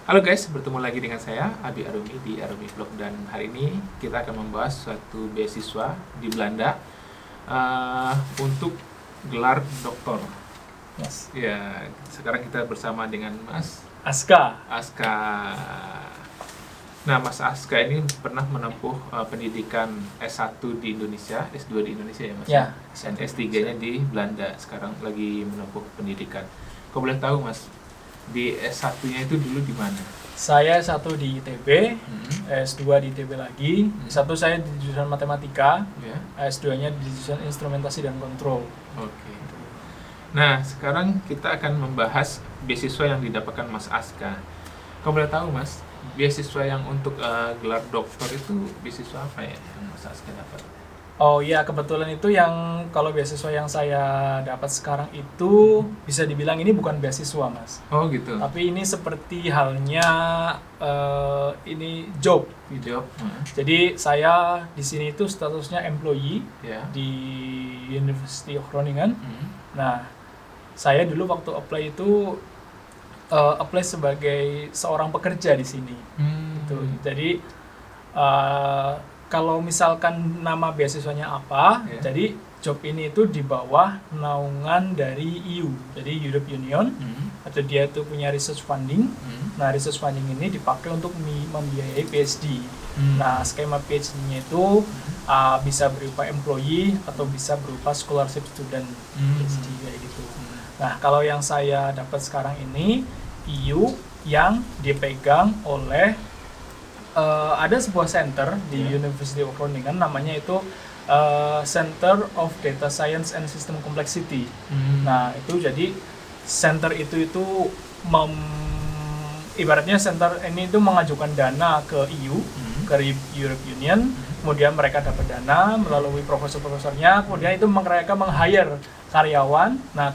Halo guys, bertemu lagi dengan saya Abi Arumi di Arumi Vlog, dan hari ini kita akan membahas suatu beasiswa di Belanda untuk gelar doktor. Mas Ya, sekarang kita bersama dengan Mas Aska. Aska. Nah, Mas Aska ini pernah menempuh pendidikan S1 di Indonesia, S2 di Indonesia ya Mas? Ya, Dan S3-nya di Belanda, sekarang lagi menempuh pendidikan. Kau boleh tahu Mas, di S1-nya itu dulu di mana? Saya S1 di ITB, S2 di ITB lagi. S1 saya di jurusan matematika, Ya. S2-nya di jurusan instrumentasi dan kontrol. Oke. Nah, sekarang kita akan membahas beasiswa yang didapatkan Mas Aska. Kau boleh tahu Mas, beasiswa yang untuk gelar doktor itu beasiswa apa ya yang Mas Aska dapat? Oh iya, kebetulan itu yang kalau beasiswa yang saya dapat sekarang itu bisa dibilang ini bukan beasiswa, Mas. Oh gitu. Tapi ini seperti halnya ini job gitu. Job. Jadi saya di sini itu statusnya employee Ya. di University of Groningen. Hmm. Nah, saya dulu waktu apply itu apply sebagai seorang pekerja di sini. Gitu. Jadi kalau misalkan nama beasiswanya apa, Ya. jadi job ini itu di bawah naungan dari EU, jadi Europe Union, atau dia itu punya research funding. Nah, research funding ini dipakai untuk membiayai PhD. Nah, skema PhD-nya itu bisa berupa employee atau bisa berupa scholarship student PhD kayak gitu. Nah, kalau yang saya dapat sekarang ini EU yang dipegang oleh ada sebuah center di University of Groningen, namanya itu Center of Data Science and System Complexity. Nah, itu jadi center itu ibaratnya center ini itu mengajukan dana ke EU, ke Europe Union, kemudian mereka dapat dana melalui profesor-profesornya, kemudian itu mereka meng-hire karyawan. Nah,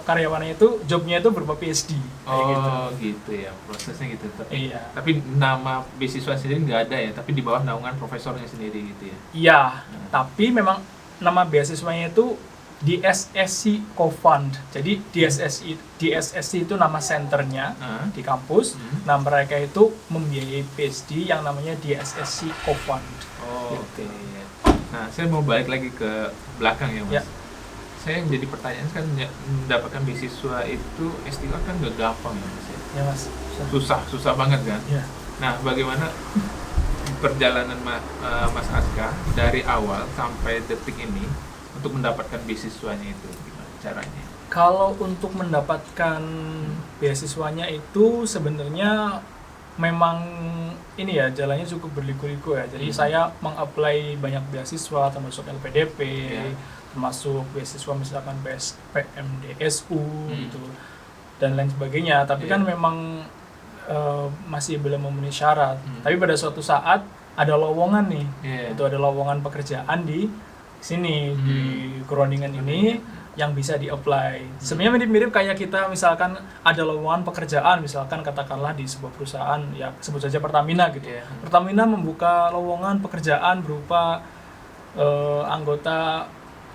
karyawannya itu jobnya itu berupa PhD. Oh gitu ya, prosesnya gitu. Iya. Tapi nama beasiswa sendiri nggak ada ya, tapi di bawah naungan profesornya sendiri gitu ya. Iya, tapi memang nama beasiswanya itu DSSC Co-Fund. Jadi DSSC itu nama senternya di kampus. Nah, mereka itu membiayai PhD yang namanya DSSC Co-Fund. Oh, Gitu. oke. Nah, saya mau balik lagi ke belakang ya Mas. Ya. Saya yang jadi pertanyaan kan, mendapatkan beasiswa itu S3 kan gak gampang ya Mas ya. Ya, Mas. Susah banget kan. Ya. Nah, bagaimana perjalanan Mas Aska dari awal sampai detik ini untuk mendapatkan beasiswanya itu, gimana caranya? Kalau untuk mendapatkan beasiswanya itu sebenarnya memang ini ya, jalannya cukup berliku-liku ya. Jadi saya meng-apply banyak beasiswa termasuk LPDP, termasuk beasiswa misalkan PMDSU gitu dan lain sebagainya. Tapi kan memang masih belum memenuhi syarat. Tapi pada suatu saat ada lowongan nih. Itu ada lowongan pekerjaan di sini di Groningen ini yang bisa di-apply. Sebenarnya mirip-mirip kayak kita misalkan ada lowongan pekerjaan, misalkan katakanlah di sebuah perusahaan, ya sebut saja Pertamina gitu. Pertamina membuka lowongan pekerjaan berupa anggota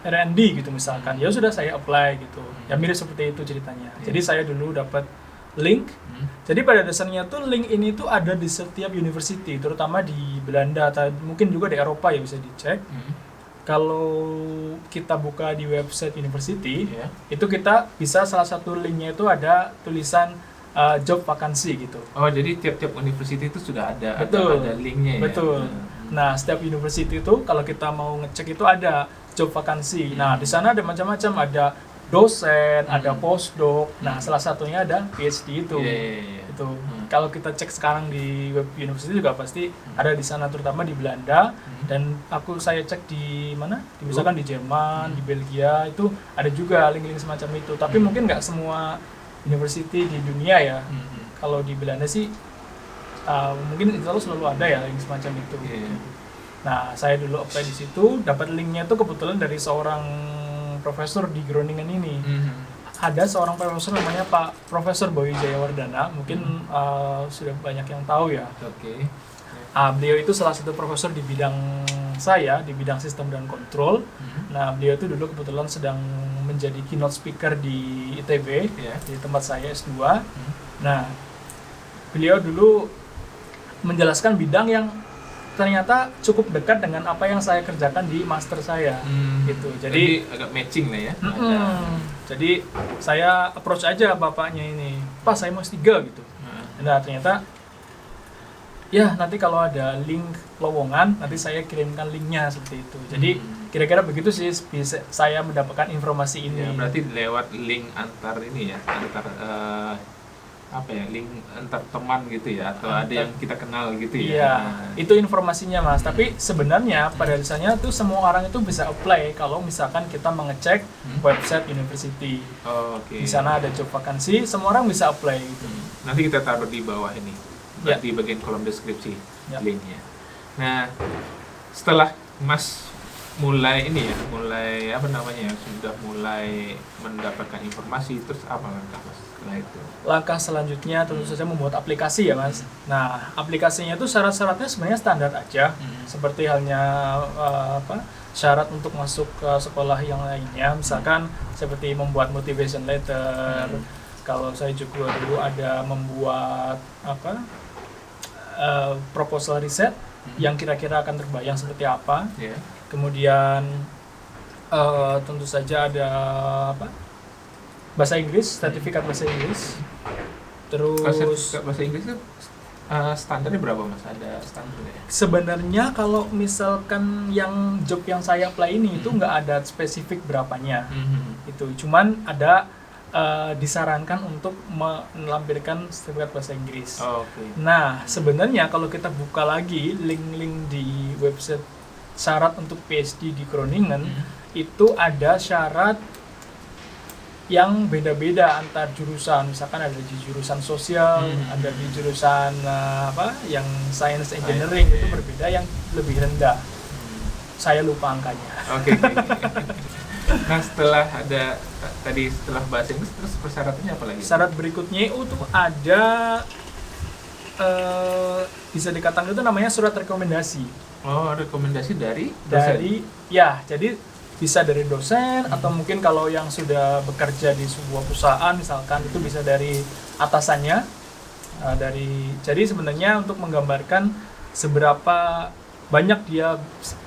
R&D gitu misalkan. Ya sudah, saya apply gitu. Ya mirip seperti itu ceritanya. Jadi saya dulu dapat link. Jadi pada dasarnya tuh link ini tuh ada di setiap university, terutama di Belanda atau mungkin juga di Eropa, ya bisa dicek. Kalau kita buka di website university, itu kita bisa salah satu linknya itu ada tulisan job vacancy gitu. Oh, jadi tiap-tiap university itu sudah ada linknya ya? Betul. Nah, setiap university itu kalau kita mau ngecek itu ada job vacancy. Nah, di sana ada macam-macam, ada dosen, ada postdoc. Nah, salah satunya ada PhD itu. Itu. Kalau kita cek sekarang di web university juga pasti ada di sana, terutama di Belanda. Dan saya cek di mana? Misalkan di Jerman, di Belgia, itu ada juga link-link semacam itu. Tapi mungkin nggak semua university di dunia ya. Kalau di Belanda sih mungkin itu selalu ada ya link semacam itu. Nah, saya dulu apply di situ, dapat linknya itu kebetulan dari seorang profesor di Groningen ini. Ada seorang profesor namanya Pak Profesor Boy Jayawardana, mungkin sudah banyak yang tahu ya. Beliau itu salah satu profesor di bidang saya, di bidang sistem dan kontrol. Nah, beliau itu dulu kebetulan sedang menjadi keynote speaker di ITB, di tempat saya S2. Nah, beliau dulu menjelaskan bidang yang ternyata cukup dekat dengan apa yang saya kerjakan di master saya, gitu. Jadi agak matching lah ya. Jadi saya approach aja bapaknya ini, Pak saya mau S3 gitu. Nah ternyata ya nanti kalau ada link lowongan nanti saya kirimkan linknya seperti itu. Jadi kira-kira begitu sih bisa saya mendapatkan informasi ini. Ya, berarti lewat link antar ini ya, antar link antar teman gitu ya, atau ada yang kita kenal gitu ya. Iya, itu informasinya Mas. Tapi sebenarnya pada dasarnya tuh semua orang itu bisa apply kalau misalkan kita mengecek website university. Di sana ada job vacancy, semua orang bisa apply gitu. Nanti kita taruh di bawah ini, di bagian kolom deskripsi linknya. Nah, setelah Mas mulai sudah mulai mendapatkan informasi, terus apa langkah Mas setelah itu? Langkah selanjutnya tentu saja membuat aplikasi ya Mas. Nah, aplikasinya itu syarat-syaratnya sebenarnya standar aja, seperti halnya syarat untuk masuk ke sekolah yang lainnya, misalkan seperti membuat motivation letter. Kalau saya juga dulu ada membuat proposal riset yang kira-kira akan terbayang seperti apa. Kemudian tentu saja ada bahasa Inggris, sertifikat bahasa Inggris. Terus sertifikat bahasa Inggris itu standarnya berapa Mas? Ada standarnya? Sebenarnya kalau misalkan yang job yang saya apply ini itu nggak ada spesifik berapanya. Itu cuman ada disarankan untuk melampirkan sertifikat bahasa Inggris. Nah, sebenarnya kalau kita buka lagi link-link di website syarat untuk PhD di Groningen, itu ada syarat yang beda-beda antar jurusan. Misalkan ada di jurusan sosial, ada di jurusan yang science engineering, itu berbeda yang lebih rendah. Saya lupa angkanya. Nah, setelah bahasa Inggris, terus persyaratannya apa lagi? Syarat berikutnya itu ada bisa dikatakan itu namanya surat rekomendasi. Rekomendasi dari dosen? Jadi bisa dari dosen atau mungkin kalau yang sudah bekerja di sebuah perusahaan misalkan itu bisa dari atasannya. Jadi sebenarnya untuk menggambarkan seberapa banyak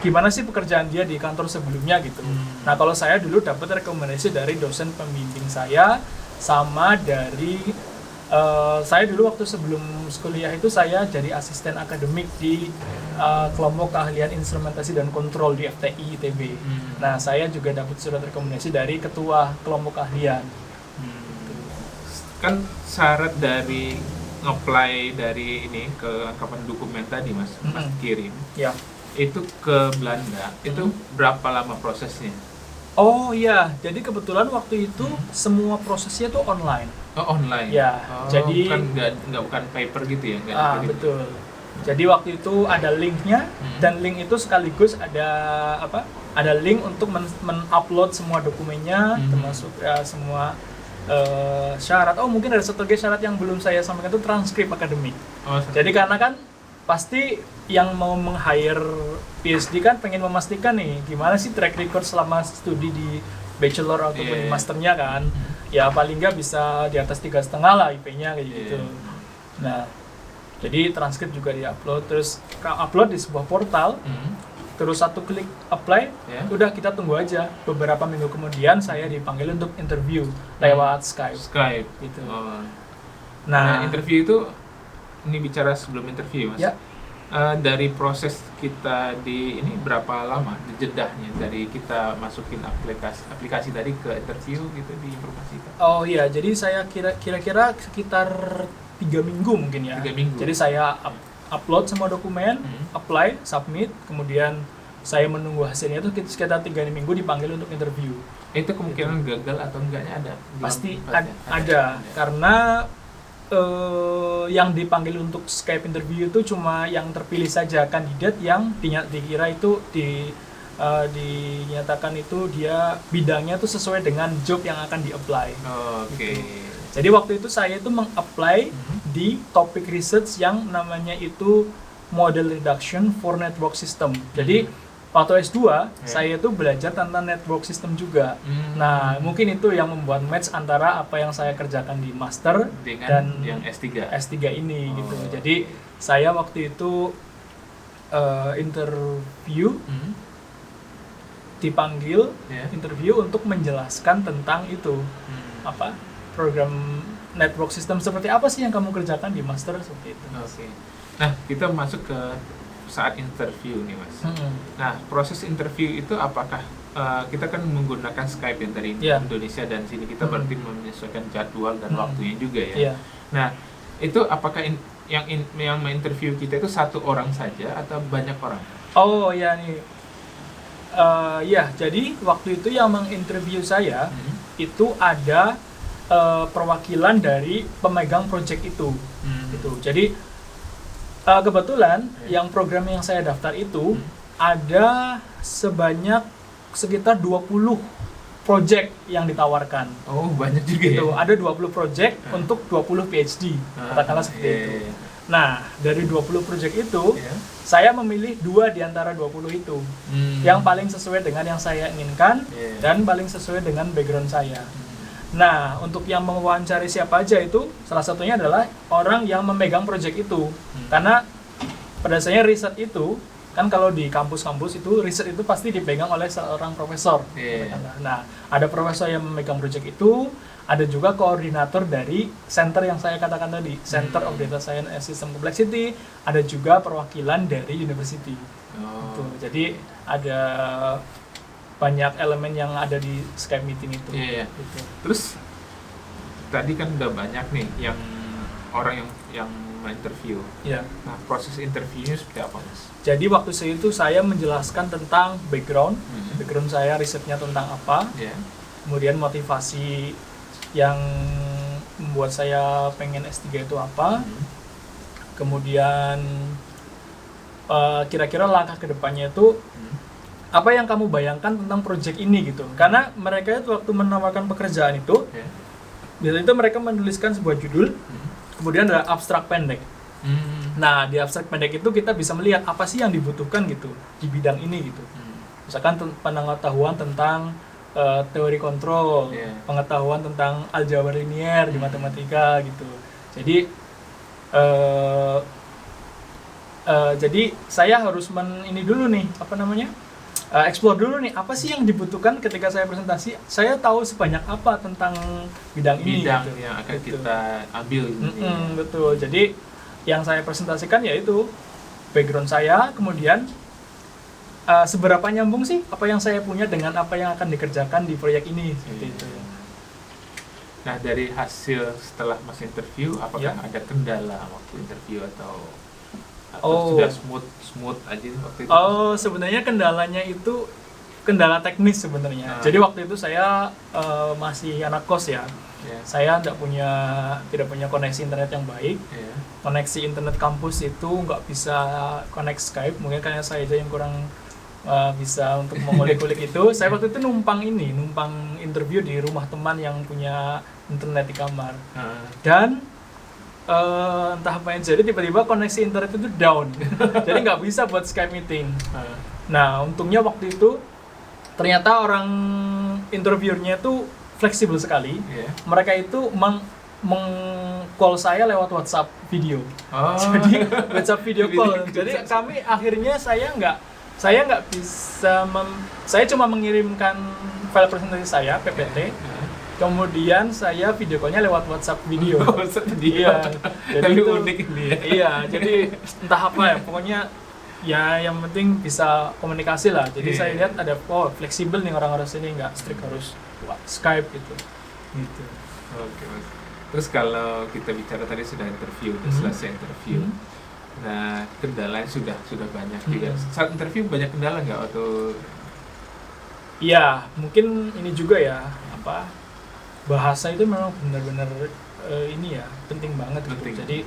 gimana sih pekerjaan dia di kantor sebelumnya gitu. Nah kalau saya dulu dapat rekomendasi dari dosen pembimbing saya sama dari saya dulu waktu sebelum kuliah itu saya jadi asisten akademik di kelompok keahlian instrumentasi dan kontrol di FTI ITB. Nah saya juga dapat surat rekomendasi dari ketua kelompok keahlian. Kan syarat dari nge-apply dari ini ke kapan dokumen tadi Mas kirim. Ya. Itu ke Belanda. Itu berapa lama prosesnya? Oh iya, jadi kebetulan waktu itu semua prosesnya tuh online. Online. Ya, jadi bukan paper gitu ya? Betul. Jadi waktu itu ada linknya dan link itu sekaligus ada ada link untuk men-upload semua dokumennya, termasuk semua syarat. Mungkin ada satu lagi syarat yang belum saya sampaikan itu transkrip akademik. Jadi karena kan pasti yang mau meng-hire PhD kan pengen memastikan nih gimana sih track record selama studi di bachelor ataupun di masternya kan. Ya paling nggak bisa di atas 3,5 lah IP-nya kayak gitu. Nah, jadi transkrip juga di-upload, terus upload di sebuah portal. Terus satu klik apply, udah kita tunggu aja. Beberapa minggu kemudian saya dipanggil untuk interview lewat Skype gitu. Nah, interview itu ini bicara sebelum interview Mas. Ya. Dari proses kita di ini berapa lama jedahnya dari kita masukin aplikasi tadi ke interview gitu diinformasikan? Oh iya, jadi saya kira-kira sekitar 3 minggu mungkin ya. 3 minggu. Jadi saya upload semua dokumen, apply, submit, kemudian saya menunggu hasilnya itu sekitar 3 minggu dipanggil untuk interview. Itu kemungkinan gagal atau enggaknya ada? Pasti ada. Karena yang dipanggil untuk Skype interview itu cuma yang terpilih saja kandidat yang dikira itu dinyatakan itu dia bidangnya itu sesuai dengan job yang akan di-apply. Gitu. Jadi waktu itu saya itu meng-apply di topik research yang namanya itu model reduction for network system. Jadi waktu S2 saya tuh belajar tentang network system juga. Nah, mungkin itu yang membuat match antara apa yang saya kerjakan di master dengan dan yang S3. S3 ini gitu. Jadi saya waktu itu interview, dipanggil interview untuk menjelaskan tentang itu apa program network system seperti apa sih yang kamu kerjakan di master seperti itu. Oke. Nah, kita masuk ke saat interview nih, Mas. Nah, proses interview itu apakah kita kan menggunakan Skype yang dari Indonesia dan sini kita berarti menyesuaikan jadwal dan waktunya juga ya. Nah, itu apakah yang menginterview kita itu satu orang saja atau banyak orang? Oh ya nih, ya jadi waktu itu yang menginterview saya itu ada perwakilan dari pemegang project itu, gitu. Jadi kebetulan yang program yang saya daftar itu ada sekitar 20 project yang ditawarkan. Oh, banyak juga gitu. Ya? Ada 20 project untuk 20 PhD, katakanlah seperti itu. Nah, dari 20 project itu, saya memilih 2 di antara 20 itu. Yang paling sesuai dengan yang saya inginkan dan paling sesuai dengan background saya. Nah, untuk yang mewawancari siapa aja itu, salah satunya adalah orang yang memegang project itu. Karena pada dasarnya riset itu, kan kalau di kampus-kampus itu, riset itu pasti dipegang oleh seorang profesor. Nah, ada profesor yang memegang project itu, ada juga koordinator dari center yang saya katakan tadi, Center of Data Science and System Complexity, ada juga perwakilan dari university. Gitu. Jadi ada banyak elemen yang ada di Skype meeting itu. Gitu. Terus tadi kan udah banyak nih yang orang yang interview. Nah, proses interviewnya seperti apa, Mas? Jadi waktu itu saya menjelaskan tentang background saya, risetnya tentang apa, kemudian motivasi yang membuat saya pengen S3 itu apa, kemudian kira-kira langkah kedepannya itu apa yang kamu bayangkan tentang project ini gitu. Karena mereka itu waktu menawarkan pekerjaan itu, biasanya itu mereka menuliskan sebuah judul, kemudian ada abstrak pendek. Nah, di abstrak pendek itu kita bisa melihat apa sih yang dibutuhkan gitu di bidang ini gitu. Misalkan pengetahuan tentang teori kontrol, pengetahuan tentang aljabar linier di matematika gitu. Jadi jadi saya harus ini dulu nih, explore dulu nih, apa sih yang dibutuhkan ketika saya presentasi, saya tahu sebanyak apa tentang bidang ini gitu, yang akan kita ambil betul. Jadi yang saya presentasikan yaitu background saya, kemudian seberapa nyambung sih apa yang saya punya dengan apa yang akan dikerjakan di proyek ini, seperti itu. Nah, dari hasil setelah Mas interview, apakah ada kendala waktu interview atau sudah smooth aja waktu itu? Sebenarnya kendalanya itu kendala teknis sebenarnya. Jadi waktu itu saya masih anak kos ya. Saya tidak punya koneksi internet yang baik. Koneksi internet kampus itu nggak bisa connect Skype. Mungkin karena saya aja yang kurang bisa untuk mengulik-ulik itu. Saya waktu itu numpang interview di rumah teman yang punya internet di kamar. Dan entah apa yang jadi, tiba-tiba koneksi internet itu down. Jadi nggak bisa buat Skype meeting. Nah, untungnya waktu itu ternyata orang interviewernya itu fleksibel sekali. Mereka itu meng-call saya lewat WhatsApp video. Jadi WhatsApp video call. Jadi kami akhirnya saya nggak bisa saya cuma mengirimkan file presentasi saya PPT. Kemudian saya video call-nya lewat WhatsApp video. Jadi itu unik ini ya. Iya, jadi entah apa ya, pokoknya ya yang penting bisa komunikasi lah. Jadi saya lihat ada fleksibel nih orang-orang sini, nggak strict harus Skype gitu. Oke, Mas. Terus kalau kita bicara tadi sudah interview, sudah selesai interview. Nah, kendalanya sudah banyak juga. Saat interview banyak kendala nggak waktu? Iya, mungkin ini juga ya, bahasa itu memang benar-benar penting banget gitu. Jadi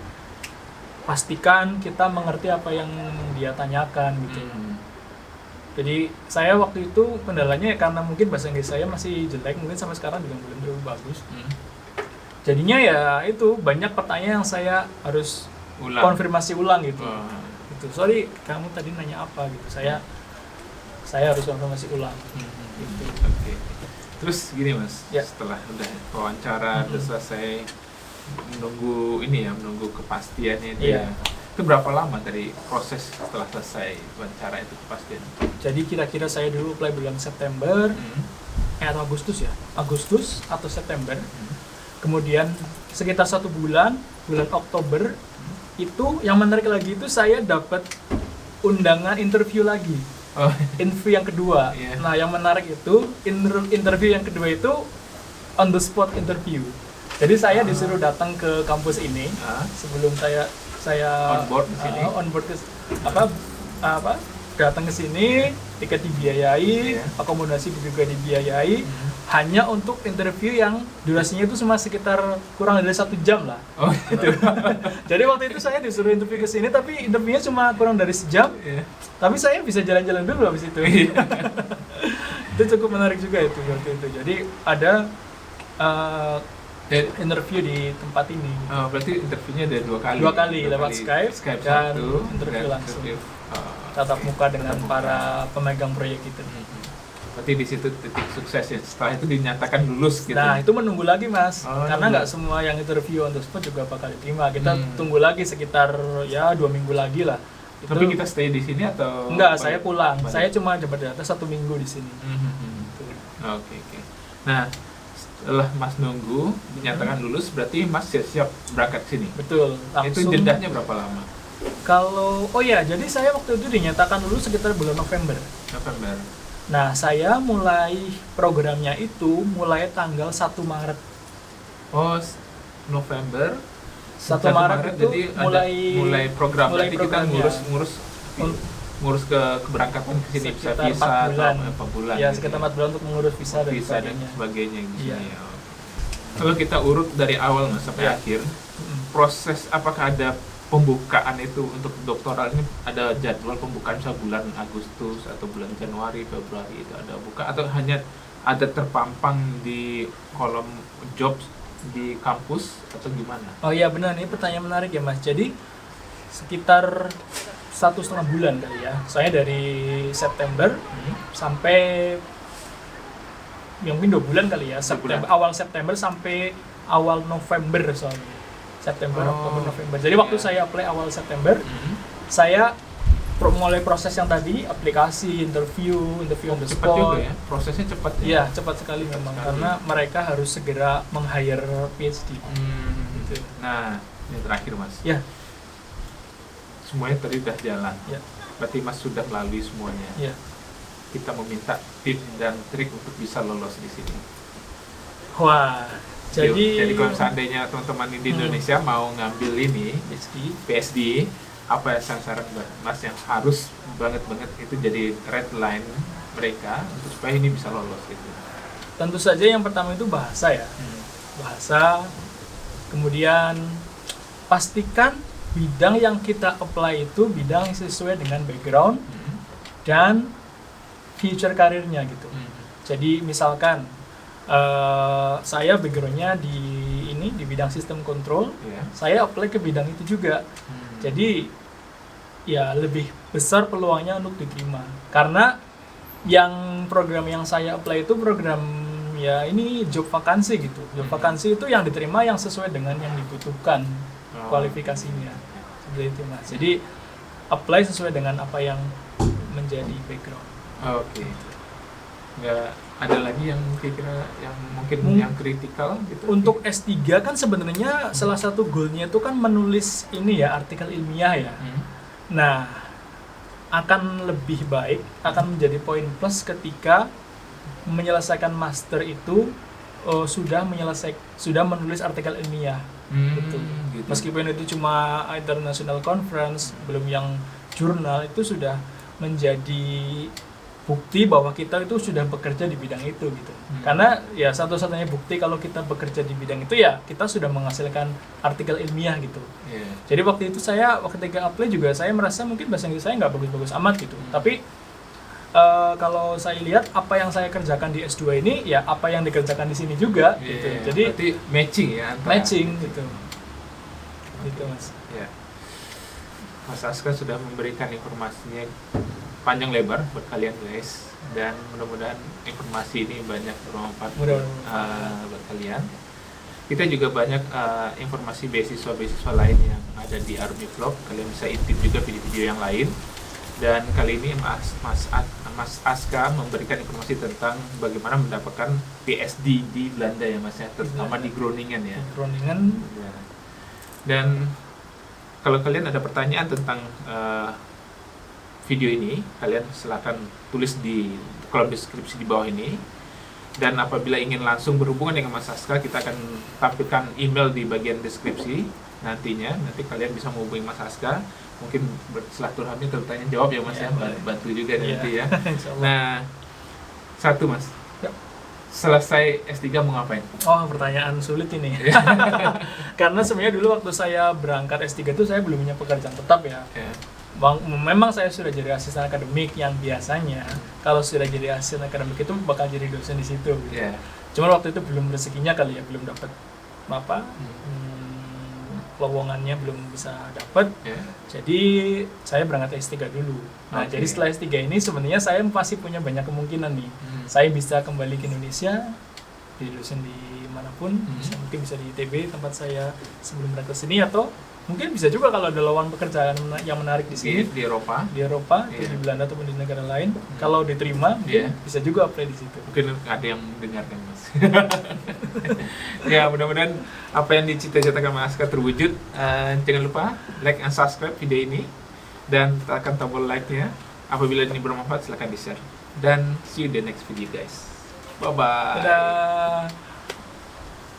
pastikan kita mengerti apa yang dia tanyakan gitu. Jadi saya waktu itu kendalanya ya karena mungkin bahasa Inggris saya masih jelek, mungkin sampai sekarang juga belum terlalu bagus. Jadinya ya itu banyak pertanyaan yang saya harus konfirmasi ulang gitu. Sorry, kamu tadi nanya apa gitu. Saya saya harus konfirmasi ulang. Gitu. Oke. Terus gini Mas, Ya. setelah udah wawancara udah selesai, menunggu kepastiannya itu Iya. ya. Itu berapa lama dari proses setelah selesai wawancara itu kepastian? Jadi kira-kira saya dulu apply bulan September atau Agustus ya, Agustus atau September. Kemudian sekitar 1 bulan Oktober itu yang menarik lagi itu saya dapat undangan interview lagi. Oh, Interview yang kedua. Iya. Nah, yang menarik itu interview yang kedua itu on the spot interview. Jadi saya disuruh datang ke kampus ini sebelum saya on board di sini. on board ke datang ke sini, tiket dibiayai, Iya. akomodasi juga dibiayai, hanya untuk interview yang durasinya itu cuma sekitar kurang dari 1 jam lah. Oh, Gitu. Jadi waktu itu saya disuruh interview ke sini, tapi interviewnya cuma kurang dari sejam. iya. Tapi saya bisa jalan-jalan dulu habis itu. Iya. Itu cukup menarik juga itu waktu itu. Jadi ada interview di tempat ini. Oh, berarti interviewnya ada 2 kali. 2 kali lewat Skype dan satu, interview dan langsung. oh, Tatap muka dengan tatap muka. para pemegang proyek itu. Berarti di situ titik sukses ya. Setelah itu dinyatakan lulus gitu. Nah, itu menunggu lagi Mas, Oh, karena nunggu. nggak semua yang interview on the spot juga bakal diterima. Kita Hmm. tunggu lagi sekitar ya 2 minggu lagi lah. Tapi kita stay di sini atau Enggak, balik? saya pulang. Balik? Saya cuma dapat data 1 minggu di sini. Gitu. Oke. Nah, setelah Mas nunggu dinyatakan lulus, berarti Mas siap-siap berangkat sini. Betul. Itu Langsung. jedahnya berapa lama? Kalau jadi saya waktu itu dinyatakan lulus sekitar bulan November. November. Nah, saya mulai programnya itu mulai tanggal 1 Maret. Oh, November. 1 Maret itu jadi mulai program. mulai Berarti kita programnya. ngurus keberangkatan ke sini, bisa Sekitar visa 4 bulan. atau berapa bulan. Ya, gitu sekitar 4 bulan untuk mengurus visa dan visa dan sebagainya. sebagainya di Iya. sini. Ya. Kalau kita urut dari awal Mas sampai Iya. akhir, Mm-mm. proses apakah ada pembukaan itu untuk doktoral ini, ada jadwal pembukaan misalnya bulan Agustus atau bulan Januari, Februari itu ada buka, atau hanya ada terpampang di kolom jobs di kampus atau gimana? Oh iya benar, ini pertanyaan menarik ya Mas. Jadi sekitar 1,5 bulan kali ya. Saya dari September sampai mungkin 2 bulan kali ya. September, awal September sampai awal November soalnya. September, Oktober, November. Jadi waktu saya apply awal September, saya mulai proses yang tadi, aplikasi, interview on the Cepat spot. juga ya, prosesnya cepat ya? Iya, cepat sekali memang karena mereka harus segera meng-hire PhD. Gitu. Nah, ini terakhir Mas. Ya, Semuanya tadi udah jalan. ya, Berarti Mas sudah melalui semuanya. ya. Kita meminta tips dan trik untuk bisa lolos di sini. Wah, jadi kalau seandainya teman-teman di Indonesia mau ngambil ini PSD, apa yang saran buat Mas yang harus banget itu jadi red line mereka untuk supaya ini bisa lolos gitu? tentu saja yang pertama itu bahasa ya. Bahasa, kemudian pastikan bidang yang kita apply itu bidang yang sesuai dengan background dan future karirnya gitu. Jadi misalkan saya backgroundnya di bidang sistem kontrol, saya apply ke bidang itu juga. Jadi ya lebih besar peluangnya untuk diterima. Karena yang program yang saya apply itu program ya ini job vakansi gitu. Job vakansi itu yang diterima yang sesuai dengan yang dibutuhkan kualifikasinya. Seperti itu Mas. Jadi apply sesuai dengan apa yang menjadi background. Oke. Nggak ada lagi yang kira-kira yang mungkin yang kritikal gitu? Untuk S3 kan sebenarnya salah satu goalnya itu kan menulis ini ya, artikel ilmiah ya. Nah, akan lebih baik, akan menjadi poin plus ketika menyelesaikan master itu sudah menulis artikel ilmiah. Gitu. Meskipun itu cuma international conference, belum yang jurnal, itu sudah menjadi bukti bahwa kita itu sudah bekerja di bidang itu gitu. Karena ya satu-satunya bukti kalau kita bekerja di bidang itu ya kita sudah menghasilkan artikel ilmiah gitu. Jadi waktu itu saya ketika apply juga saya merasa mungkin bahasa Inggris saya nggak bagus-bagus amat gitu. Tapi kalau saya lihat apa yang saya kerjakan di S2 ini ya apa yang dikerjakan di sini juga gitu. Jadi berarti matching ya antara matching gitu. Gitu Mas. Ya. Mas Aska sudah memberikan informasinya panjang lebar buat kalian guys, dan mudah-mudahan informasi ini banyak bermanfaat buat kalian. Kita juga banyak informasi beasiswa lain yang ada di Army Vlog, kalian bisa intip juga video-video yang lain. Dan kali ini Mas Aska memberikan informasi tentang bagaimana mendapatkan PSD di Belanda ya Mas ya, terutama di Groningen ya. Groningen. Ya. Dan kalau kalian ada pertanyaan tentang video ini, kalian silakan tulis di kolom deskripsi di bawah ini. Dan apabila ingin langsung berhubungan dengan Mas Aska, kita akan tampilkan email di bagian deskripsi nantinya. Nanti kalian bisa menghubungi Mas Aska, mungkin bersilaturahmi, bertanya jawab ya Mas ya, bantu juga nanti ya. Nah, satu Mas, selesai S3 mau ngapain? Oh, pertanyaan sulit ini. Karena sebenarnya dulu waktu saya berangkat S3 itu saya belum punya pekerjaan tetap ya. Memang saya sudah jadi asisten akademik yang biasanya kalau sudah jadi asisten akademik itu bakal jadi dosen di situ. Cuma waktu itu belum rezekinya kali ya, belum dapat lowongannya belum bisa dapat. Jadi saya berangkat S3 dulu. Nah, jadi setelah S3 ini sebenarnya saya masih punya banyak kemungkinan nih. Saya bisa kembali ke Indonesia, jadi dosen di manapun, mungkin bisa di ITB tempat saya sebelum berangkat ke sini, atau mungkin bisa juga kalau ada lowongan pekerjaan yang menarik di sini di Eropa, di Belanda ataupun di negara lain. Kalau diterima, bisa juga apply di situ. Mungkin ada yang mendengarkan Mas. Ya, mudah-mudahan apa yang dicita-citakan Mas Aska terwujud. Jangan lupa like and subscribe video ini dan tekan tombol like-nya. Apabila ini bermanfaat, silahkan di-share. Dan see you in the next video guys. Bye bye. Dadah.